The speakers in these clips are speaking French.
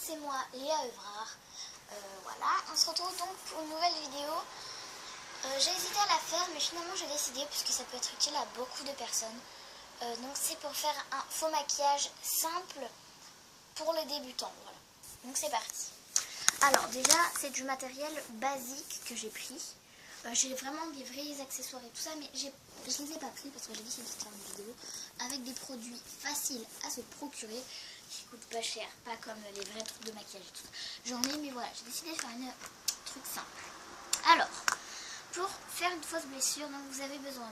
c'est moi, Léa Evrard. Voilà, on se retrouve donc pour une nouvelle vidéo. J'ai hésité à la faire, mais finalement j'ai décidé, puisque ça peut être utile à beaucoup de personnes. Donc c'est pour faire un faux maquillage simple pour les débutants. Voilà. Donc c'est parti. Alors déjà, c'est du matériel basique que j'ai pris. J'ai vraiment des vrais accessoires et tout ça, mais je ne les ai pas pris parce que j'ai décidé de faire une vidéo avec des produits faciles à se procurer, qui coûtent pas cher, pas comme les vrais trucs de maquillage et tout. J'en ai, mais voilà, j'ai décidé de faire un truc simple. Alors, pour faire une fausse blessure, donc vous avez besoin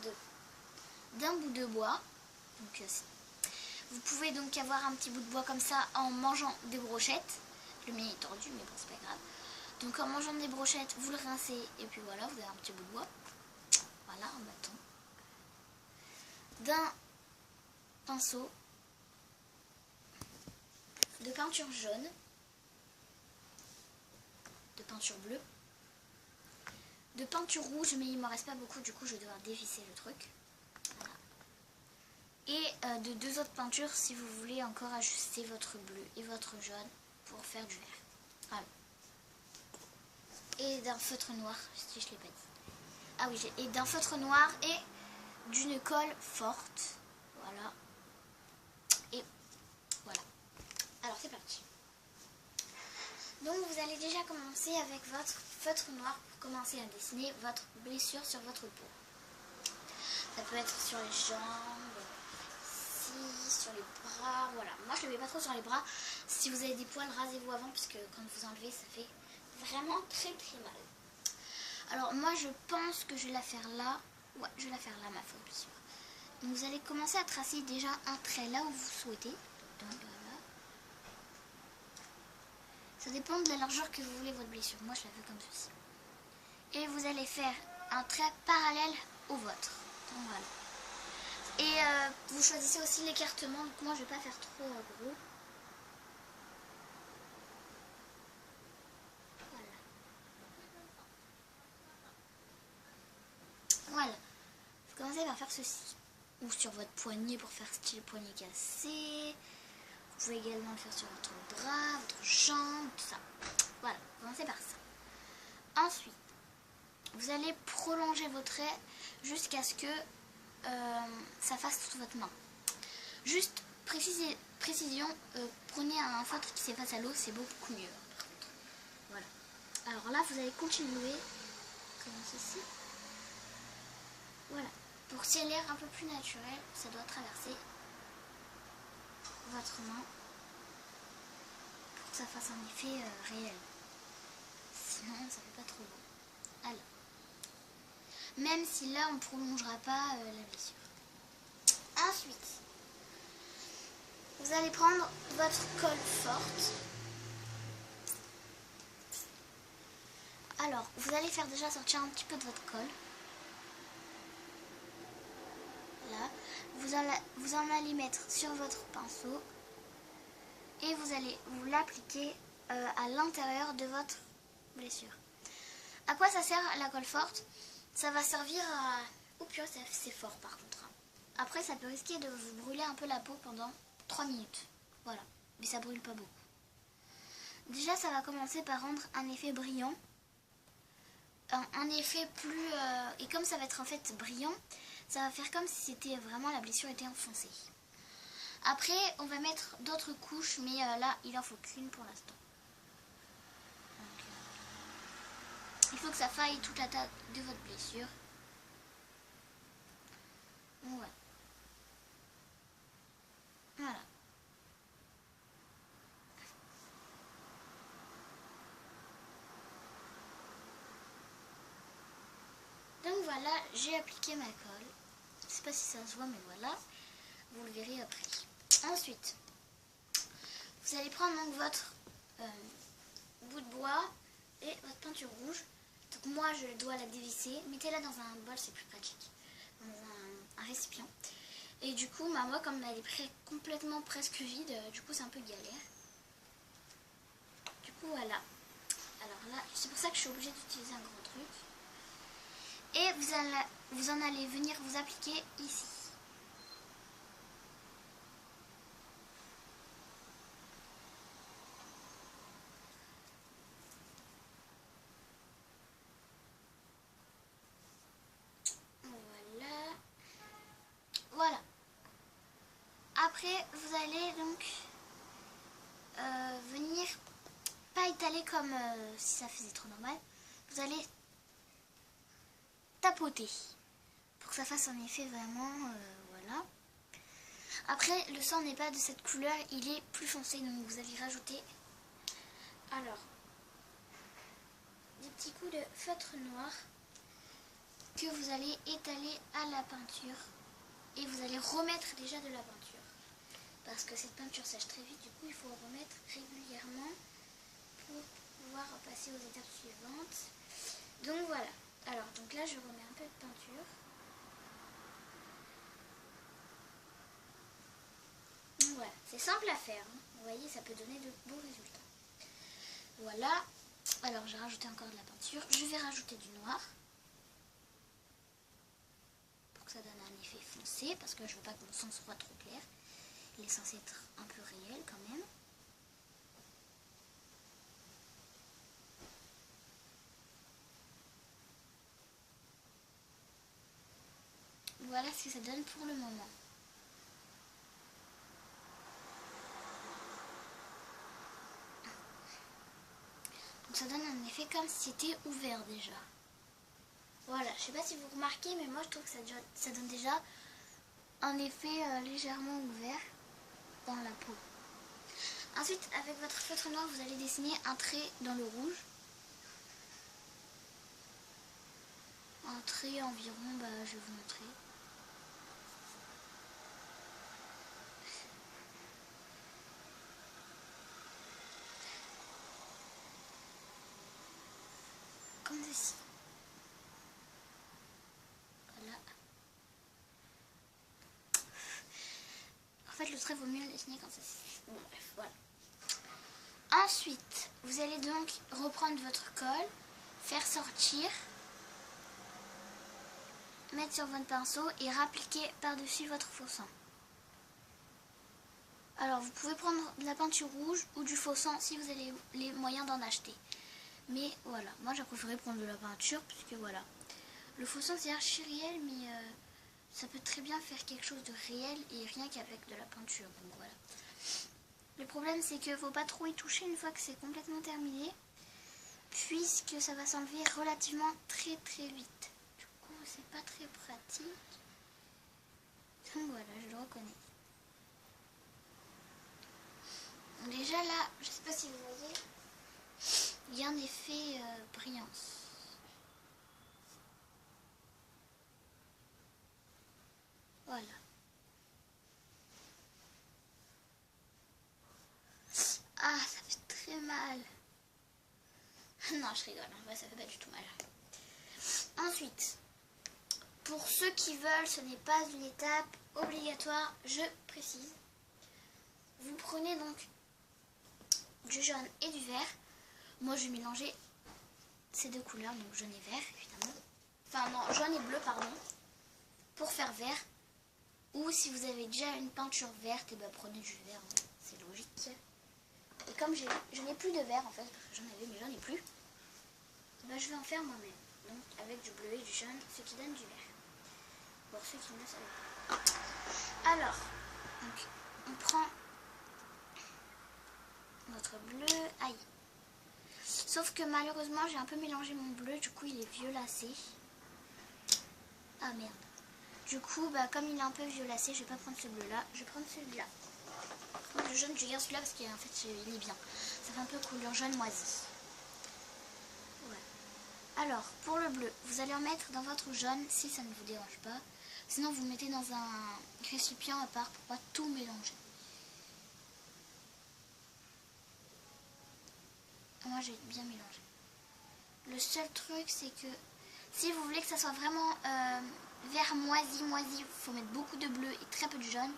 d'un bout de bois. Donc, vous pouvez donc avoir un petit bout de bois comme ça en mangeant des brochettes. Le mien est tordu, mais bon, c'est pas grave. Donc en mangeant des brochettes, vous le rincez et puis voilà, vous avez un petit bout de bois. Voilà, un bâton. D'un pinceau de peinture jaune, de peinture bleue, de peinture rouge, mais il ne m'en reste pas beaucoup, du coup je vais devoir dévisser le truc. Voilà. Et de deux autres peintures si vous voulez encore ajuster votre bleu et votre jaune pour faire du vert. Voilà. Et d'un feutre noir, si je ne l'ai pas dit. Ah oui, et d'un feutre noir et d'une colle forte. Voilà. Et voilà. Alors c'est parti. Donc vous allez déjà commencer avec votre feutre noir pour commencer à dessiner votre blessure sur votre peau. Ça peut être sur les jambes, ici, sur les bras, voilà. Moi je ne le mets pas trop sur les bras. Si vous avez des poils, rasez-vous avant, puisque quand vous enlevez, ça fait vraiment très très mal. Alors moi je pense que je vais la faire là. Ouais, je vais la faire là, ma fausse blessure. Donc vous allez commencer à tracer déjà un trait là où vous souhaitez. Donc voilà. Ça dépend de la largeur que vous voulez votre blessure. Moi je la fais comme ceci. Et vous allez faire un trait parallèle au vôtre. Donc voilà. Et vous choisissez aussi l'écartement. Donc moi je vais pas faire trop gros. Voilà, vous commencez par faire ceci. Ou sur votre poignet pour faire style poignet cassé. Vous pouvez également le faire sur votre bras, votre jambe, tout ça. Voilà, commencez par ça. Ensuite, vous allez prolonger vos traits jusqu'à ce que ça fasse toute votre main. Juste précision, prenez un feutre qui s'efface à l'eau, c'est beaucoup mieux. Voilà. Alors là, vous allez continuer comme ceci. Voilà. Pour que ça ait l'air un peu plus naturel, ça doit traverser votre main pour que ça fasse un effet réel. Sinon, ça fait pas trop beau. Alors, même si là, on ne prolongera pas la blessure. Ensuite, vous allez prendre votre colle forte. Alors, vous allez faire déjà sortir un petit peu de votre colle. Là, vous en allez mettre sur votre pinceau et vous allez vous l'appliquer à l'intérieur de votre blessure. À quoi ça sert la colle forte? Ça va servir à... Oh purée, c'est fort par contre. Après, ça peut risquer de vous brûler un peu la peau pendant 3 minutes. Voilà, mais ça brûle pas beaucoup. Déjà, ça va commencer par rendre un effet brillant. Un effet plus... et comme ça va être en fait brillant, ça va faire comme si c'était vraiment la blessure était enfoncée. Après, on va mettre d'autres couches, mais là, il en faut qu'une pour l'instant. Il faut que ça faille toute la taille de votre blessure. Ouais. Voilà. Donc voilà, j'ai appliqué ma colle. Je sais pas si ça se voit, mais voilà. Vous le verrez après. Ensuite, vous allez prendre donc votre bout de bois et votre peinture rouge. Donc moi, je dois la dévisser. Mettez-la dans un bol, c'est plus pratique. Dans un récipient. Et du coup, moi, comme elle est complètement presque vide, du coup, c'est un peu galère. Du coup, voilà. Alors là, c'est pour ça que je suis obligée d'utiliser un gros truc. Et vous en allez venir vous appliquer ici. après, vous allez donc venir, pas étaler comme si ça faisait trop normal. Vous allez tapoter pour que ça fasse un effet vraiment, voilà. Après, le sang n'est pas de cette couleur, il est plus foncé, donc vous allez rajouter, alors, des petits coups de feutre noir que vous allez étaler à la peinture et vous allez remettre déjà de la peinture parce que cette peinture sèche très vite, du coup il faut remettre régulièrement pour pouvoir passer aux étapes suivantes. Donc voilà, alors donc là je remets un peu de peinture. Donc voilà, c'est simple à faire, hein. Vous voyez, ça peut donner de beaux résultats. Voilà, alors j'ai rajouté encore de la peinture, je vais rajouter du noir pour que ça donne un effet foncé parce que je veux pas que mon sang soit trop clair. Il est censé être un peu réel quand même. Voilà ce que ça donne pour le moment. Donc ça donne un effet comme si c'était ouvert déjà. Voilà, je sais pas si vous remarquez, mais moi je trouve que ça donne déjà un effet légèrement ouvert dans la peau. Ensuite, avec votre feutre noir, vous allez dessiner un trait dans le rouge. Un trait environ, je vais vous montrer. Comme ceci. Voilà. En fait, le trait vaut mieux le dessiner comme ça. Bon, bref, voilà. Ensuite, vous allez donc reprendre votre colle, faire sortir, mettre sur votre pinceau et rappliquer par-dessus votre faux sang. Alors, vous pouvez prendre de la peinture rouge ou du faux sang si vous avez les moyens d'en acheter. Mais voilà, moi j'ai préféré prendre de la peinture puisque voilà. Le faux sang c'est archi réel, mais ça peut très bien faire quelque chose de réel et rien qu'avec de la peinture. Donc voilà. Le problème c'est qu'il ne faut pas trop y toucher une fois que c'est complètement terminé, puisque ça va s'enlever relativement très très vite. Du coup c'est pas très pratique. Donc voilà, je le reconnais. Déjà là, je sais pas si vous voyez, il y a un effet brillance. Voilà. Ah, ça fait très mal. Non, je rigole, en vrai ça fait pas du tout mal. Ensuite, pour ceux qui veulent, ce n'est pas une étape obligatoire, je précise. Vous prenez donc du jaune et du vert. Moi je vais mélanger ces deux couleurs, donc jaune et vert évidemment. Enfin non, jaune et bleu pardon, pour faire vert. Ou si vous avez déjà une peinture verte, et prenez du vert, hein. C'est logique. Et comme je n'ai plus de vert en fait, parce que j'en avais mais j'en ai plus, je vais en faire moi-même. Donc avec du bleu et du jaune, ce qui donne du vert. Pour ceux qui ne le savent pas. Alors, donc, on prend notre bleu. Aïe. Sauf que malheureusement j'ai un peu mélangé mon bleu, du coup il est violacé. Ah merde. Du coup, comme il est un peu violacé, je vais pas prendre ce bleu là, je vais prendre celui-là. Le jaune, je garde celui-là parce qu'en fait il est bien. Ça fait un peu couleur jaune moisi. Ouais. Alors, pour le bleu, vous allez en mettre dans votre jaune si ça ne vous dérange pas. Sinon, vous mettez dans un récipient à part pour pas tout mélanger. Moi, j'ai bien mélangé. Le seul truc, c'est que si vous voulez que ça soit vraiment vert moisi, il faut mettre beaucoup de bleu et très peu de jaune.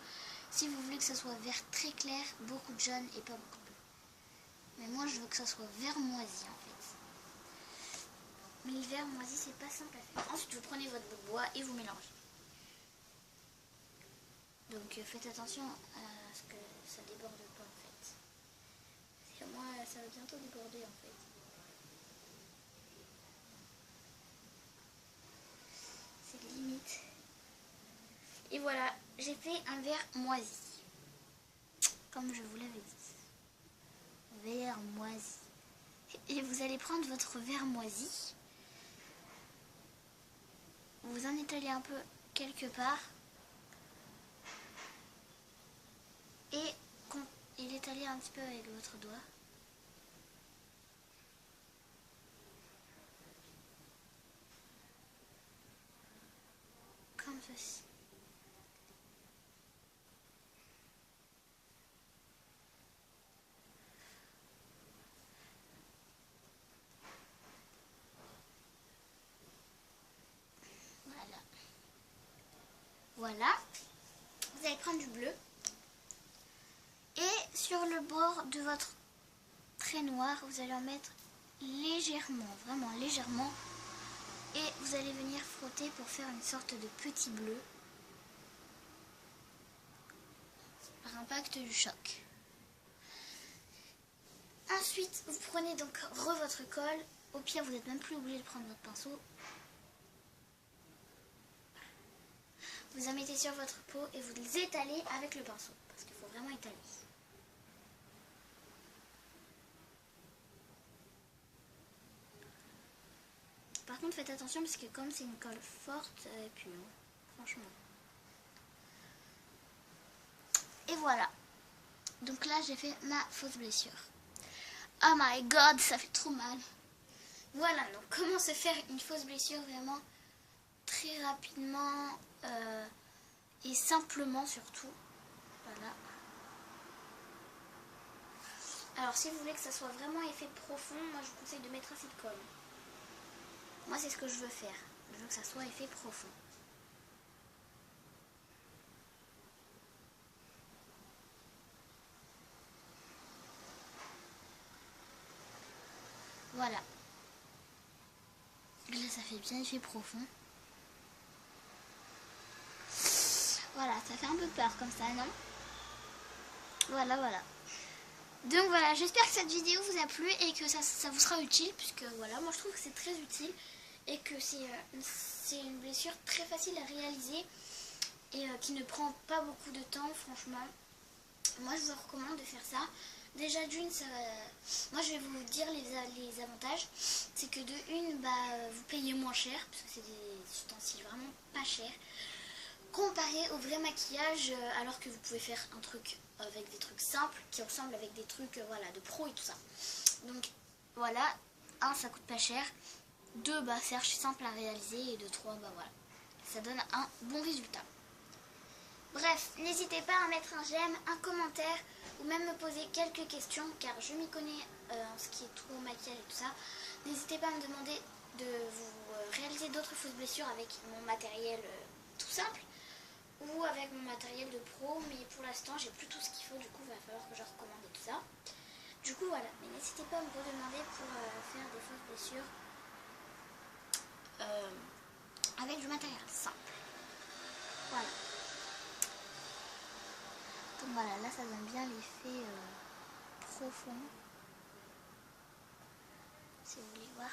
Si vous voulez que ça soit vert très clair, beaucoup de jaune et pas beaucoup de bleu. Mais moi, je veux que ça soit vert moisi, en fait. Mais le vert moisi, c'est pas simple à faire. Ensuite, vous prenez votre bout de bois et vous mélangez. Donc, faites attention à ce que ça déborde pas, en fait. Parce que moi, ça va bientôt déborder, en fait. C'est limite. Et voilà, j'ai fait un vert moisi. comme je vous l'avais dit. Verre moisi. Et vous allez prendre votre verre moisi. Vous en étalez un peu quelque part. Et l'étaler un petit peu avec votre doigt. Comme ceci. Voilà, vous allez prendre du bleu et sur le bord de votre trait noir, vous allez en mettre légèrement, vraiment légèrement, et vous allez venir frotter pour faire une sorte de petit bleu par impact du choc. Ensuite, vous prenez donc votre colle, au pire vous n'êtes même plus obligé de prendre votre pinceau. Vous en mettez sur votre peau et vous les étalez avec le pinceau, parce qu'il faut vraiment étaler. Par contre, faites attention parce que comme c'est une colle forte, et puis franchement. Et voilà. Donc là, j'ai fait ma fausse blessure. Oh my god, ça fait trop mal. Voilà, donc comment se faire une fausse blessure vraiment très rapidement et simplement surtout. Voilà. Alors si vous voulez que ça soit vraiment effet profond, moi je vous conseille de mettre assez de colle. Moi c'est ce que je veux faire. Je veux que ça soit effet profond. Voilà. Là ça fait bien effet profond. Voilà, ça fait un peu peur comme ça, non? Voilà, voilà. Donc voilà, j'espère que cette vidéo vous a plu et que ça vous sera utile, puisque voilà, moi je trouve que c'est très utile et que c'est une blessure très facile à réaliser et qui ne prend pas beaucoup de temps, franchement. Moi je vous recommande de faire ça. Déjà d'une, moi je vais vous dire les avantages. C'est que de une, vous payez moins cher, parce que c'est des ustensiles vraiment pas chers, comparé au vrai maquillage, alors que vous pouvez faire un truc avec des trucs simples qui ressemblent avec des trucs voilà, de pro et tout ça. Donc voilà, 1 ça coûte pas cher, 2 c'est archi simple à réaliser, et de 3 voilà, ça donne un bon résultat. Bref, n'hésitez pas à mettre un j'aime, un commentaire ou même me poser quelques questions car je m'y connais en ce qui est tout maquillage et tout ça. N'hésitez pas à me demander de vous réaliser d'autres fausses blessures avec mon matériel tout simple ou avec mon matériel de pro, mais pour l'instant j'ai plus tout ce qu'il faut, du coup il va falloir que je recommande et tout ça. Du coup voilà, mais n'hésitez pas à me redemander pour faire des fausses blessures avec du matériel simple. Voilà. Donc voilà, là ça donne bien l'effet profond, si vous voulez voir.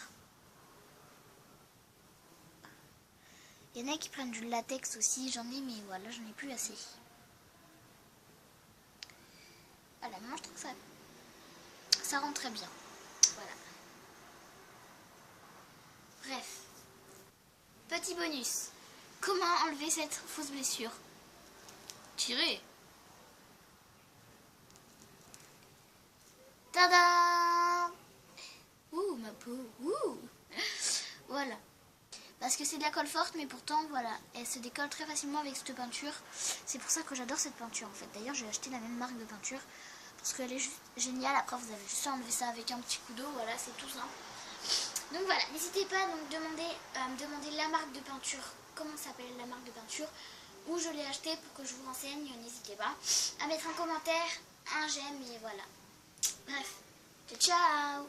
Il y en a qui prennent du latex aussi, j'en ai, mais voilà, j'en ai plus assez. Voilà, moi je trouve que ça rend très bien. Voilà. Bref. Petit bonus. Comment enlever cette fausse blessure? Tirer. Tada! Ouh, ma peau. Ouh. Voilà. Parce que c'est de la colle forte, mais pourtant, voilà, elle se décolle très facilement avec cette peinture. C'est pour ça que j'adore cette peinture, en fait. D'ailleurs, j'ai acheté la même marque de peinture, parce qu'elle est juste géniale. Après, vous avez juste à enlever ça avec un petit coup d'eau, voilà, c'est tout simple. Donc voilà, n'hésitez pas à me demander la marque de peinture, comment s'appelle la marque de peinture, où je l'ai acheté pour que je vous renseigne. N'hésitez pas à mettre un commentaire, un j'aime, et voilà. Bref, ciao!